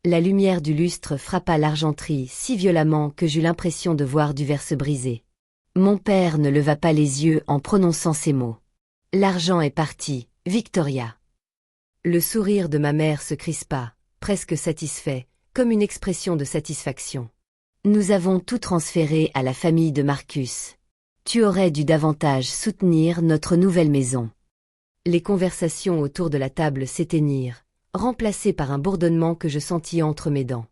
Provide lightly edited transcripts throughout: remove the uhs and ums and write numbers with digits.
La lumière du lustre frappa l'argenterie si violemment que j'eus l'impression de voir du verre se briser. Mon père ne leva pas les yeux en prononçant ces mots. L'argent est parti, Victoria. Le sourire de ma mère se crispa, presque satisfait, comme une expression de satisfaction. Nous avons tout transféré à la famille de Marcus. Tu aurais dû davantage soutenir notre nouvelle maison. Les conversations autour de la table s'éteignirent, remplacées par un bourdonnement que je sentis entre mes dents.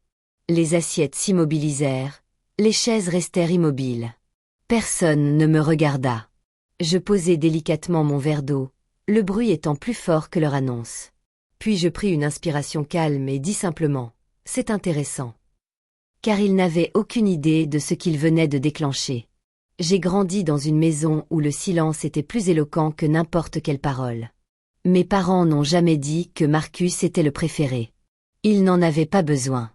Les assiettes s'immobilisèrent, les chaises restèrent immobiles. Personne ne me regarda. Je posai délicatement mon verre d'eau, le bruit étant plus fort que leur annonce. Puis je pris une inspiration calme et dis simplement « C'est intéressant ». Car ils n'avaient aucune idée de ce qu'ils venaient de déclencher. J'ai grandi dans une maison où le silence était plus éloquent que n'importe quelle parole. Mes parents n'ont jamais dit que Marcus était le préféré. Ils n'en avaient pas besoin.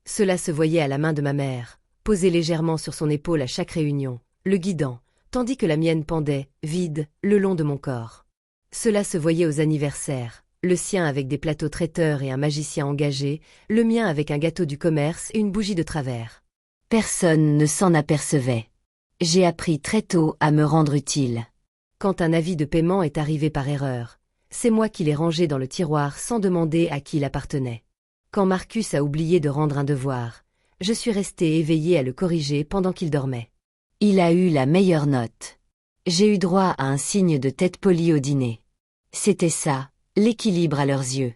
Cela se voyait à la main de ma mère, posée légèrement sur son épaule à chaque réunion, le guidant, tandis que la mienne pendait, vide, le long de mon corps. Cela se voyait aux anniversaires, le sien avec des plateaux traiteurs et un magicien engagé, le mien avec un gâteau du commerce et une bougie de travers. Personne ne s'en apercevait. J'ai appris très tôt à me rendre utile. Quand un avis de paiement est arrivé par erreur, c'est moi qui l'ai rangé dans le tiroir sans demander à qui il appartenait. Quand Marcus a oublié de rendre un devoir, je suis restée éveillée à le corriger pendant qu'il dormait. Il a eu la meilleure note. J'ai eu droit à un signe de tête polie au dîner. C'était ça, l'équilibre à leurs yeux.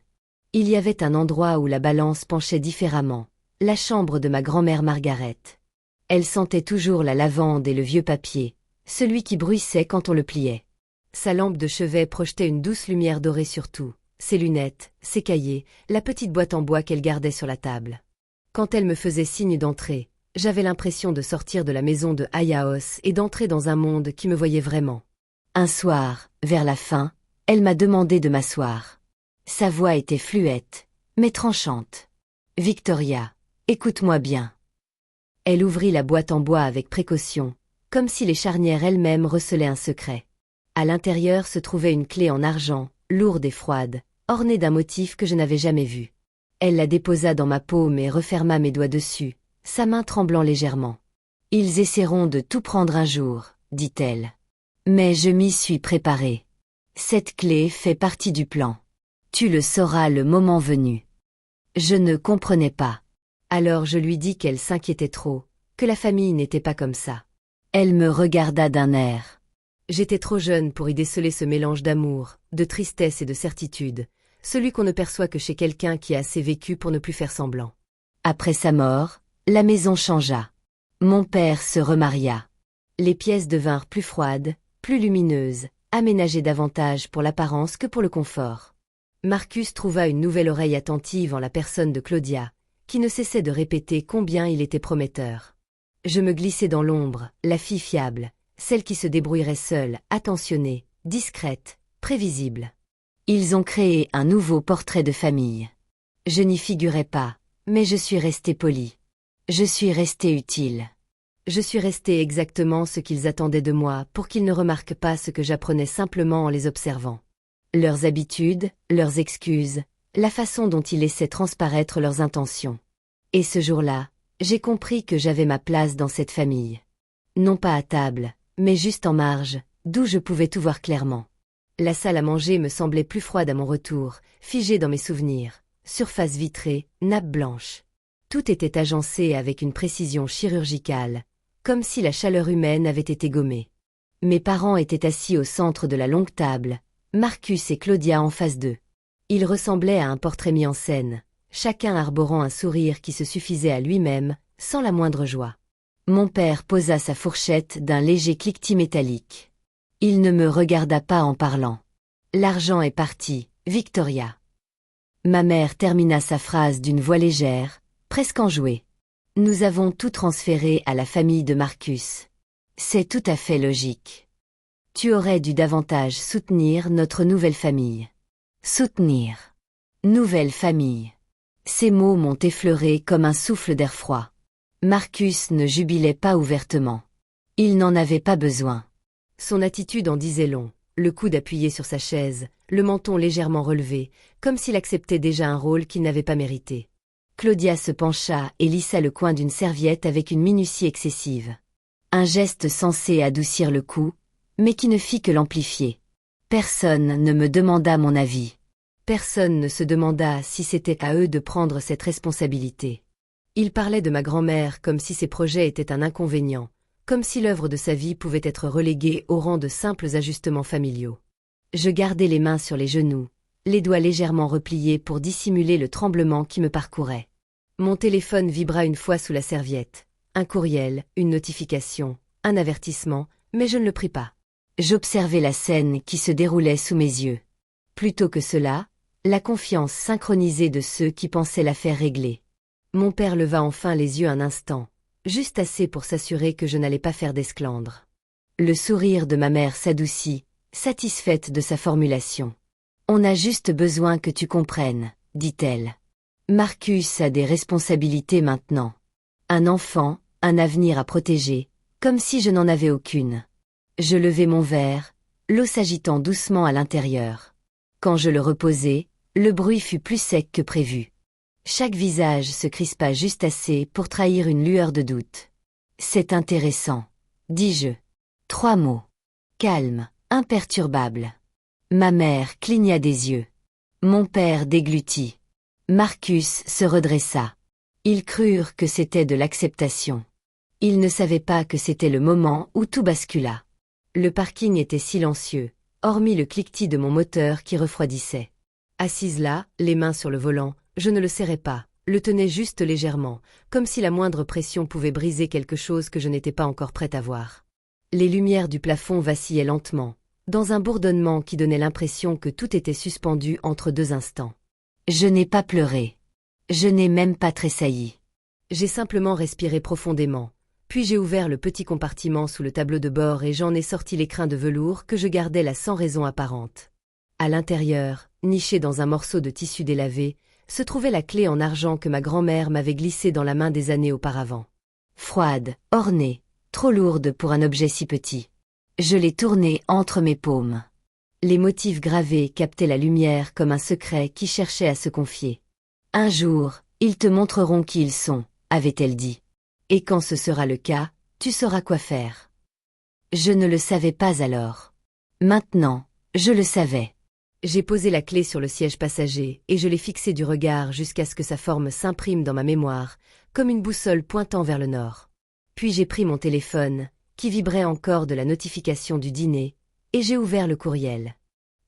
Il y avait un endroit où la balance penchait différemment, la chambre de ma grand-mère Margaret. Elle sentait toujours la lavande et le vieux papier, celui qui bruissait quand on le pliait. Sa lampe de chevet projetait une douce lumière dorée sur tout, ses lunettes, ses cahiers, la petite boîte en bois qu'elle gardait sur la table. Quand elle me faisait signe d'entrer, j'avais l'impression de sortir de la maison de Ayaos et d'entrer dans un monde qui me voyait vraiment. Un soir, vers la fin, elle m'a demandé de m'asseoir. Sa voix était fluette, mais tranchante. « Victoria, écoute-moi bien. » Elle ouvrit la boîte en bois avec précaution, comme si les charnières elles-mêmes recelaient un secret. À l'intérieur se trouvait une clé en argent, lourde et froide, ornée d'un motif que je n'avais jamais vu. Elle la déposa dans ma paume et referma mes doigts dessus, sa main tremblant légèrement. « Ils essaieront de tout prendre un jour, dit-elle. Mais je m'y suis préparée. Cette clé fait partie du plan. Tu le sauras le moment venu. » Je ne comprenais pas. Alors je lui dis qu'elle s'inquiétait trop, que la famille n'était pas comme ça. Elle me regarda d'un air. J'étais trop jeune pour y déceler ce mélange d'amour, de tristesse et de certitude, celui qu'on ne perçoit que chez quelqu'un qui a assez vécu pour ne plus faire semblant. Après sa mort, la maison changea. Mon père se remaria. Les pièces devinrent plus froides, plus lumineuses, aménagées davantage pour l'apparence que pour le confort. Marcus trouva une nouvelle oreille attentive en la personne de Claudia, qui ne cessait de répéter combien il était prometteur. Je me glissai dans l'ombre, la fille fiable, celle qui se débrouillerait seule, attentionnée, discrète, prévisible. Ils ont créé un nouveau portrait de famille. Je n'y figurais pas, mais je suis restée polie. Je suis restée utile. Je suis restée exactement ce qu'ils attendaient de moi pour qu'ils ne remarquent pas ce que j'apprenais simplement en les observant. Leurs habitudes, leurs excuses, la façon dont ils laissaient transparaître leurs intentions. Et ce jour-là, j'ai compris que j'avais ma place dans cette famille. Non pas à table, mais juste en marge, d'où je pouvais tout voir clairement. La salle à manger me semblait plus froide à mon retour, figée dans mes souvenirs, surface vitrée, nappe blanche. Tout était agencé avec une précision chirurgicale, comme si la chaleur humaine avait été gommée. Mes parents étaient assis au centre de la longue table, Marcus et Claudia en face d'eux. Ils ressemblaient à un portrait mis en scène, chacun arborant un sourire qui se suffisait à lui-même, sans la moindre joie. Mon père posa sa fourchette d'un léger cliquetis métallique. Il ne me regarda pas en parlant. « L'argent est parti, Victoria. » Ma mère termina sa phrase d'une voix légère, presque enjouée. « Nous avons tout transféré à la famille de Marcus. C'est tout à fait logique. Tu aurais dû davantage soutenir notre nouvelle famille. » Soutenir. Nouvelle famille. Ces mots m'ont effleuré comme un souffle d'air froid. Marcus ne jubilait pas ouvertement. Il n'en avait pas besoin. Son attitude en disait long, le coude appuyé sur sa chaise, le menton légèrement relevé, comme s'il acceptait déjà un rôle qu'il n'avait pas mérité. Claudia se pencha et lissa le coin d'une serviette avec une minutie excessive. Un geste censé adoucir le coup, mais qui ne fit que l'amplifier. Personne ne me demanda mon avis. Personne ne se demanda si c'était à eux de prendre cette responsabilité. Il parlait de ma grand-mère comme si ses projets étaient un inconvénient, comme si l'œuvre de sa vie pouvait être reléguée au rang de simples ajustements familiaux. Je gardai les mains sur les genoux, les doigts légèrement repliés pour dissimuler le tremblement qui me parcourait. Mon téléphone vibra une fois sous la serviette. Un courriel, une notification, un avertissement, mais je ne le pris pas. J'observais la scène qui se déroulait sous mes yeux. Plutôt que cela, la confiance synchronisée de ceux qui pensaient l'affaire réglée. Mon père leva enfin les yeux un instant, juste assez pour s'assurer que je n'allais pas faire d'esclandre. Le sourire de ma mère s'adoucit, satisfaite de sa formulation. « On a juste besoin que tu comprennes, dit-elle. Marcus a des responsabilités maintenant. Un enfant, un avenir à protéger, comme si je n'en avais aucune. » Je levai mon verre, l'eau s'agitant doucement à l'intérieur. Quand je le reposai, le bruit fut plus sec que prévu. Chaque visage se crispa juste assez pour trahir une lueur de doute. « C'est intéressant, » dis-je. 3 mots. Calme, imperturbable. Ma mère cligna des yeux. Mon père déglutit. Marcus se redressa. Ils crurent que c'était de l'acceptation. Ils ne savaient pas que c'était le moment où tout bascula. Le parking était silencieux, hormis le cliquetis de mon moteur qui refroidissait. Assise là, les mains sur le volant, je ne le serrais pas, le tenais juste légèrement, comme si la moindre pression pouvait briser quelque chose que je n'étais pas encore prête à voir. Les lumières du plafond vacillaient lentement, dans un bourdonnement qui donnait l'impression que tout était suspendu entre 2 instants. Je n'ai pas pleuré. Je n'ai même pas tressailli. J'ai simplement respiré profondément, puis j'ai ouvert le petit compartiment sous le tableau de bord et j'en ai sorti l'écrin de velours que je gardais là sans raison apparente. À l'intérieur, niché dans un morceau de tissu délavé, se trouvait la clé en argent que ma grand-mère m'avait glissée dans la main des années auparavant. Froide, ornée, trop lourde pour un objet si petit. Je l'ai tournée entre mes paumes. Les motifs gravés captaient la lumière comme un secret qui cherchait à se confier. « Un jour, ils te montreront qui ils sont », avait-elle dit. « Et quand ce sera le cas, tu sauras quoi faire. » Je ne le savais pas alors. Maintenant, je le savais. J'ai posé la clé sur le siège passager et je l'ai fixée du regard jusqu'à ce que sa forme s'imprime dans ma mémoire, comme une boussole pointant vers le nord. Puis j'ai pris mon téléphone, qui vibrait encore de la notification du dîner, et j'ai ouvert le courriel.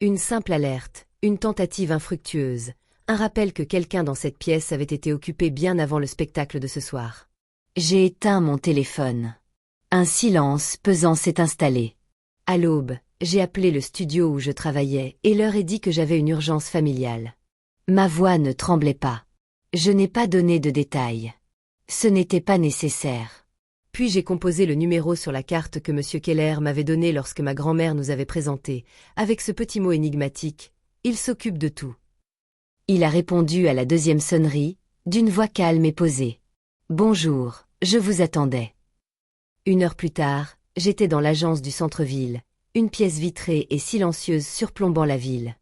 Une simple alerte, une tentative infructueuse, un rappel que quelqu'un dans cette pièce avait été occupé bien avant le spectacle de ce soir. J'ai éteint mon téléphone. Un silence pesant s'est installé. À l'aube, j'ai appelé le studio où je travaillais et leur ai dit que j'avais une urgence familiale. Ma voix ne tremblait pas. Je n'ai pas donné de détails. Ce n'était pas nécessaire. Puis j'ai composé le numéro sur la carte que M. Keller m'avait donnée lorsque ma grand-mère nous avait présenté, avec ce petit mot énigmatique, « Il s'occupe de tout ». Il a répondu à la 2e sonnerie, d'une voix calme et posée. « Bonjour, je vous attendais. » 1 heure plus tard, j'étais dans l'agence du centre-ville, une pièce vitrée et silencieuse surplombant la ville.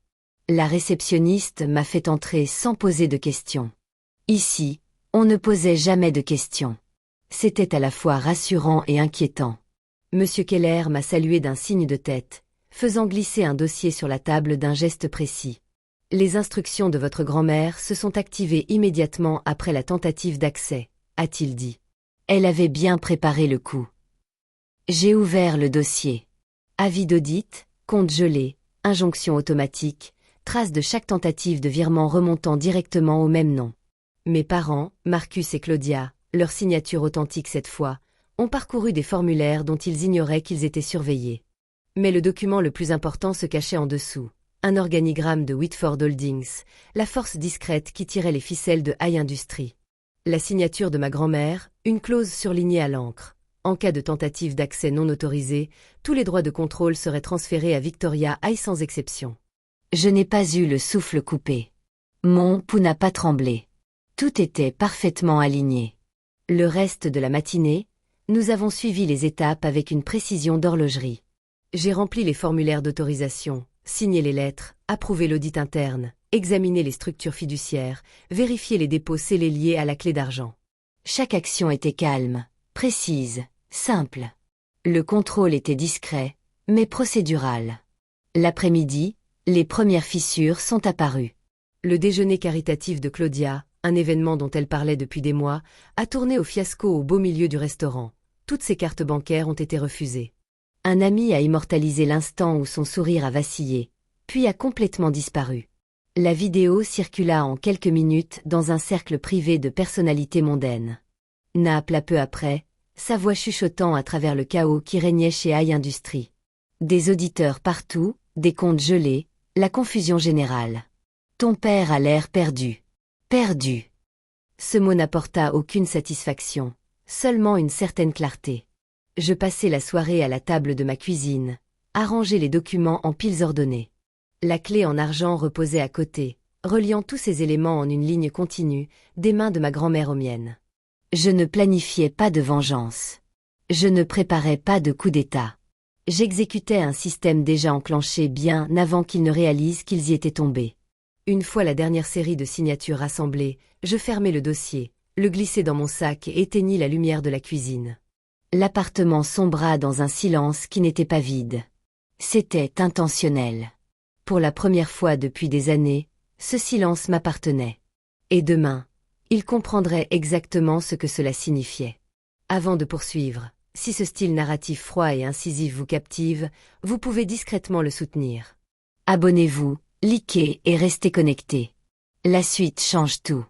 La réceptionniste m'a fait entrer sans poser de questions. Ici, on ne posait jamais de questions. C'était à la fois rassurant et inquiétant. Monsieur Keller m'a salué d'un signe de tête, faisant glisser un dossier sur la table d'un geste précis. Les instructions de votre grand-mère se sont activées immédiatement après la tentative d'accès, a-t-il dit. Elle avait bien préparé le coup. J'ai ouvert le dossier. Avis d'audit, compte gelé, injonction automatique, trace de chaque tentative de virement remontant directement au même nom. Mes parents, Marcus et Claudia, leur signature authentique cette fois, ont parcouru des formulaires dont ils ignoraient qu'ils étaient surveillés. Mais le document le plus important se cachait en dessous. Un organigramme de Whitford Holdings, la force discrète qui tirait les ficelles de High Industry. La signature de ma grand-mère, une clause surlignée à l'encre. En cas de tentative d'accès non autorisée, tous les droits de contrôle seraient transférés à Victoria High sans exception. Je n'ai pas eu le souffle coupé. Mon pouls n'a pas tremblé. Tout était parfaitement aligné. Le reste de la matinée, nous avons suivi les étapes avec une précision d'horlogerie. J'ai rempli les formulaires d'autorisation, signé les lettres, approuvé l'audit interne, examiner les structures fiduciaires, vérifier les dépôts scellés liés à la clé d'argent. Chaque action était calme, précise, simple. Le contrôle était discret, mais procédural. L'après-midi, les premières fissures sont apparues. Le déjeuner caritatif de Claudia, un événement dont elle parlait depuis des mois, a tourné au fiasco au beau milieu du restaurant. Toutes ses cartes bancaires ont été refusées. Un ami a immortalisé l'instant où son sourire a vacillé, puis a complètement disparu. La vidéo circula en quelques minutes dans un cercle privé de personnalités mondaines. Naples peu après, sa voix chuchotant à travers le chaos qui régnait chez High Industries. Des auditeurs partout, des comptes gelés, la confusion générale. Ton père a l'air perdu. Perdu. Ce mot n'apporta aucune satisfaction, seulement une certaine clarté. Je passai la soirée à la table de ma cuisine, à ranger les documents en piles ordonnées. La clé en argent reposait à côté, reliant tous ces éléments en une ligne continue, des mains de ma grand-mère aux miennes. Je ne planifiais pas de vengeance. Je ne préparais pas de coup d'État. J'exécutais un système déjà enclenché bien avant qu'ils ne réalisent qu'ils y étaient tombés. Une fois la dernière série de signatures rassemblées, je fermai le dossier, le glissai dans mon sac et éteignis la lumière de la cuisine. L'appartement sombra dans un silence qui n'était pas vide. C'était intentionnel. Pour la première fois depuis des années, ce silence m'appartenait. Et demain, il comprendrait exactement ce que cela signifiait. Avant de poursuivre, si ce style narratif froid et incisif vous captive, vous pouvez discrètement le soutenir. Abonnez-vous, likez et restez connectés. La suite change tout.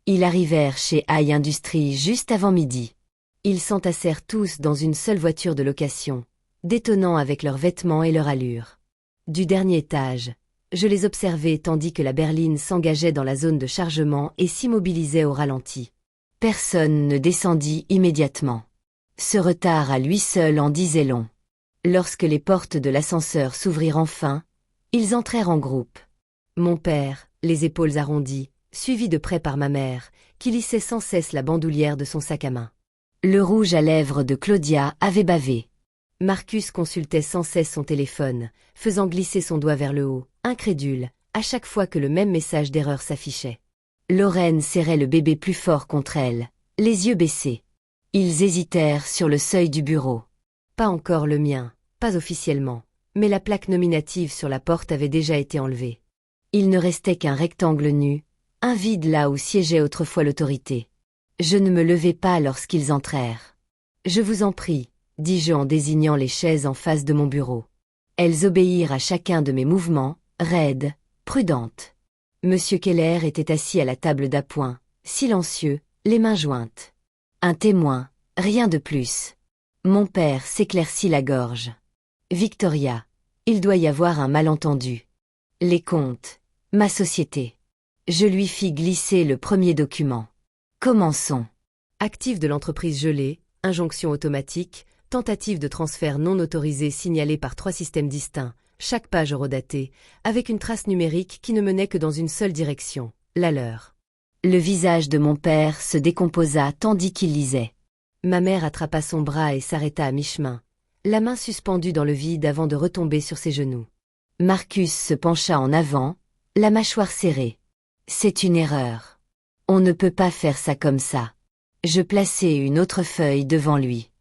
Ils arrivèrent chez High Industries juste avant midi. Ils s'entassèrent tous dans une seule voiture de location, détonnant avec leurs vêtements et leur allure. Du dernier étage, je les observais tandis que la berline s'engageait dans la zone de chargement et s'immobilisait au ralenti. Personne ne descendit immédiatement. Ce retard à lui seul en disait long. Lorsque les portes de l'ascenseur s'ouvrirent enfin, ils entrèrent en groupe. Mon père, les épaules arrondies, suivi de près par ma mère, qui lissait sans cesse la bandoulière de son sac à main. Le rouge à lèvres de Claudia avait bavé. Marcus consultait sans cesse son téléphone, faisant glisser son doigt vers le haut, incrédule, à chaque fois que le même message d'erreur s'affichait. Lorraine serrait le bébé plus fort contre elle, les yeux baissés. Ils hésitèrent sur le seuil du bureau. Pas encore le mien, pas officiellement, mais la plaque nominative sur la porte avait déjà été enlevée. Il ne restait qu'un rectangle nu, un vide là où siégeait autrefois l'autorité. Je ne me levai pas lorsqu'ils entrèrent. « Je vous en prie », dis-je en désignant les chaises en face de mon bureau. Elles obéirent à chacun de mes mouvements, raides, prudentes. Monsieur Keller était assis à la table d'appoint, silencieux, les mains jointes. Un témoin, rien de plus. Mon père s'éclaircit la gorge. Victoria, il doit y avoir un malentendu. Les comptes, ma société. Je lui fis glisser le premier document. Commençons. Actif de l'entreprise gelée, injonction automatique, tentative de transfert non autorisée signalée par 3 systèmes distincts, chaque page eurodatée, avec une trace numérique qui ne menait que dans une seule direction, la leur. Le visage de mon père se décomposa tandis qu'il lisait. Ma mère attrapa son bras et s'arrêta à mi-chemin, la main suspendue dans le vide avant de retomber sur ses genoux. Marcus se pencha en avant, la mâchoire serrée. C'est une erreur. On ne peut pas faire ça comme ça. Je plaçai une autre feuille devant lui.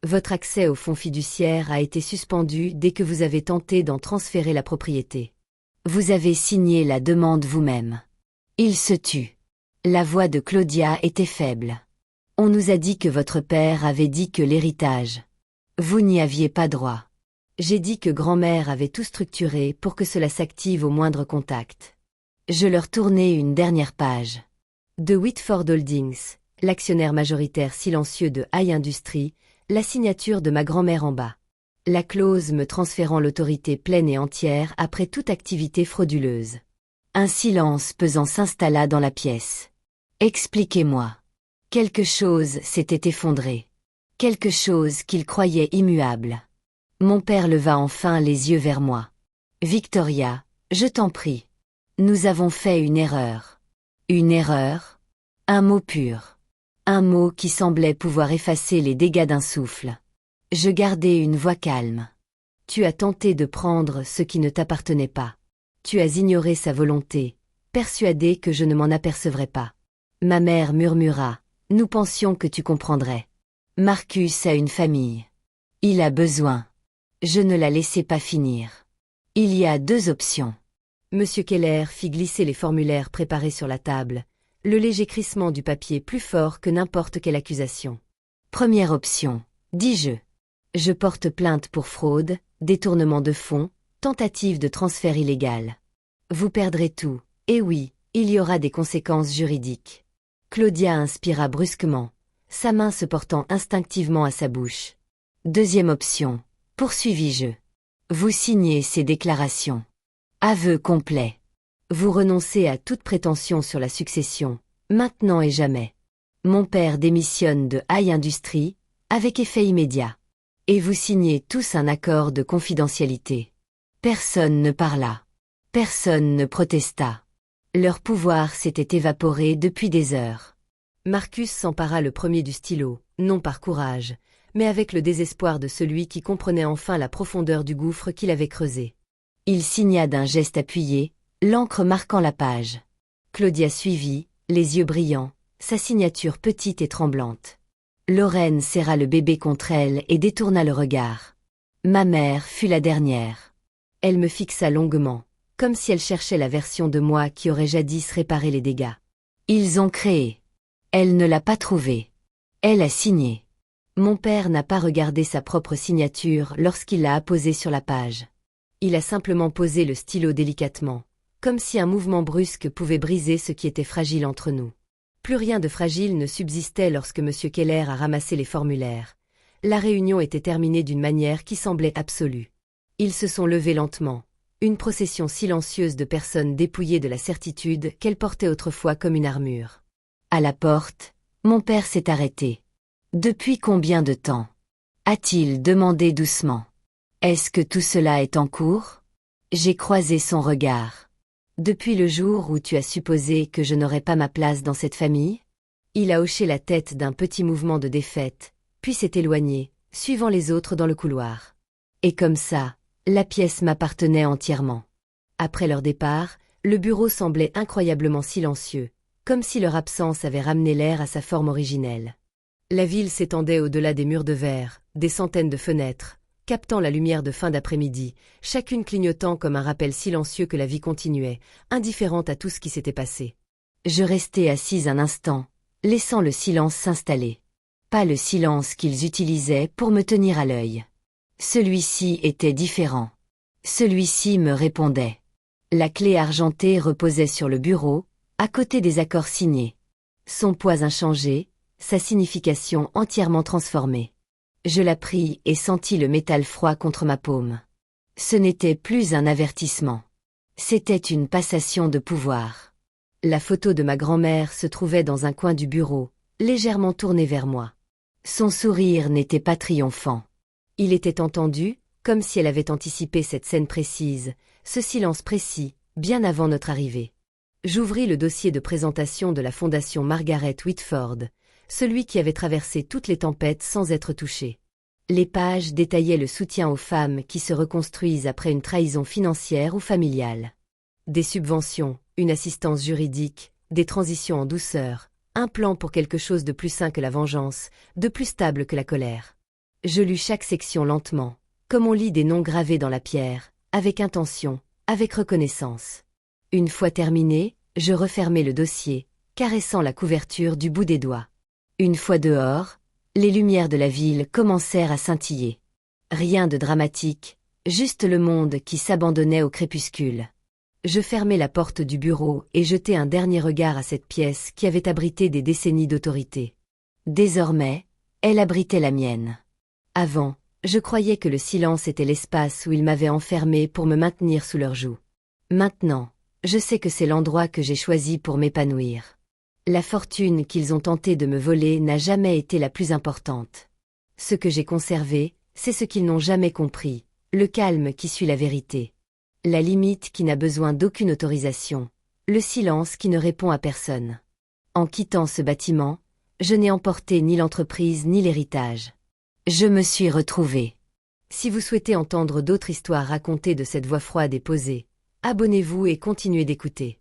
Votre accès au fonds fiduciaire a été suspendu dès que vous avez tenté d'en transférer la propriété. Vous avez signé la demande vous-même. Il se tut. La voix de Claudia était faible. On nous a dit que votre père avait dit que l'héritage. Vous n'y aviez pas droit. J'ai dit que grand-mère avait tout structuré pour que cela s'active au moindre contact. Je leur tournai une dernière page. De Whitford Holdings, l'actionnaire majoritaire silencieux de High Industries, la signature de ma grand-mère en bas. La clause me transférant l'autorité pleine et entière après toute activité frauduleuse. Un silence pesant s'installa dans la pièce. Expliquez-moi. Quelque chose s'était effondré. Quelque chose qu'il croyait immuable. Mon père leva enfin les yeux vers moi. Victoria, je t'en prie. Nous avons fait une erreur. Une erreur? Un mot pur. Un mot qui semblait pouvoir effacer les dégâts d'un souffle. Je gardai une voix calme. Tu as tenté de prendre ce qui ne t'appartenait pas. Tu as ignoré sa volonté, persuadé que je ne m'en apercevrais pas. Ma mère murmura. Nous pensions que tu comprendrais. Marcus a une famille. Il a besoin. Je ne la laissai pas finir. Il y a 2 options. Monsieur Keller fit glisser les formulaires préparés sur la table, le léger crissement du papier plus fort que n'importe quelle accusation. Première option, dis-je. Je porte plainte pour fraude, détournement de fonds, tentative de transfert illégal. Vous perdrez tout, et oui, il y aura des conséquences juridiques. Claudia inspira brusquement, sa main se portant instinctivement à sa bouche. Deuxième option, poursuivis-je. Vous signez ces déclarations. Aveu complet. Vous renoncez à toute prétention sur la succession, maintenant et jamais. Mon père démissionne de High Industries, avec effet immédiat. Et vous signez tous un accord de confidentialité. Personne ne parla. Personne ne protesta. Leur pouvoir s'était évaporé depuis des heures. Marcus s'empara le premier du stylo, non par courage, mais avec le désespoir de celui qui comprenait enfin la profondeur du gouffre qu'il avait creusé. Il signa d'un geste appuyé, l'encre marquant la page. Claudia suivit, les yeux brillants, sa signature petite et tremblante. Lorraine serra le bébé contre elle et détourna le regard. Ma mère fut la dernière. Elle me fixa longuement, comme si elle cherchait la version de moi qui aurait jadis réparé les dégâts. Ils ont créé. Elle ne l'a pas trouvé. Elle a signé. Mon père n'a pas regardé sa propre signature lorsqu'il l'a apposée sur la page. Il a simplement posé le stylo délicatement, comme si un mouvement brusque pouvait briser ce qui était fragile entre nous. Plus rien de fragile ne subsistait lorsque M. Keller a ramassé les formulaires. La réunion était terminée d'une manière qui semblait absolue. Ils se sont levés lentement, une procession silencieuse de personnes dépouillées de la certitude qu'elles portaient autrefois comme une armure. À la porte, mon père s'est arrêté. Depuis combien de temps? A-t-il demandé doucement. Est-ce que tout cela est en cours? J'ai croisé son regard. Depuis le jour où tu as supposé que je n'aurais pas ma place dans cette famille? Il a hoché la tête d'un petit mouvement de défaite, puis s'est éloigné, suivant les autres dans le couloir. Et comme ça, la pièce m'appartenait entièrement. Après leur départ, le bureau semblait incroyablement silencieux, comme si leur absence avait ramené l'air à sa forme originelle. La ville s'étendait au-delà des murs de verre, des centaines de fenêtres, captant la lumière de fin d'après-midi, chacune clignotant comme un rappel silencieux que la vie continuait, indifférente à tout ce qui s'était passé. Je restai assise un instant, laissant le silence s'installer. Pas le silence qu'ils utilisaient pour me tenir à l'œil. Celui-ci était différent. Celui-ci me répondait. La clé argentée reposait sur le bureau, à côté des accords signés. Son poids inchangé, sa signification entièrement transformée. Je la pris et sentis le métal froid contre ma paume. Ce n'était plus un avertissement. C'était une passation de pouvoir. La photo de ma grand-mère se trouvait dans un coin du bureau, légèrement tournée vers moi. Son sourire n'était pas triomphant. Il était entendu, comme si elle avait anticipé cette scène précise, ce silence précis, bien avant notre arrivée. J'ouvris le dossier de présentation de la fondation Margaret Whitford, celui qui avait traversé toutes les tempêtes sans être touché. Les pages détaillaient le soutien aux femmes qui se reconstruisent après une trahison financière ou familiale. Des subventions, une assistance juridique, des transitions en douceur, un plan pour quelque chose de plus sain que la vengeance, de plus stable que la colère. Je lus chaque section lentement, comme on lit des noms gravés dans la pierre, avec intention, avec reconnaissance. Une fois terminé, je refermai le dossier, caressant la couverture du bout des doigts. Une fois dehors, les lumières de la ville commencèrent à scintiller. Rien de dramatique, juste le monde qui s'abandonnait au crépuscule. Je fermai la porte du bureau et jetai un dernier regard à cette pièce qui avait abrité des décennies d'autorité. Désormais, elle abritait la mienne. Avant, je croyais que le silence était l'espace où ils m'avaient enfermé pour me maintenir sous leur joug. Maintenant, je sais que c'est l'endroit que j'ai choisi pour m'épanouir. La fortune qu'ils ont tenté de me voler n'a jamais été la plus importante. Ce que j'ai conservé, c'est ce qu'ils n'ont jamais compris, le calme qui suit la vérité. La limite qui n'a besoin d'aucune autorisation, le silence qui ne répond à personne. En quittant ce bâtiment, je n'ai emporté ni l'entreprise ni l'héritage. Je me suis retrouvée. Si vous souhaitez entendre d'autres histoires racontées de cette voix froide et posée, abonnez-vous et continuez d'écouter.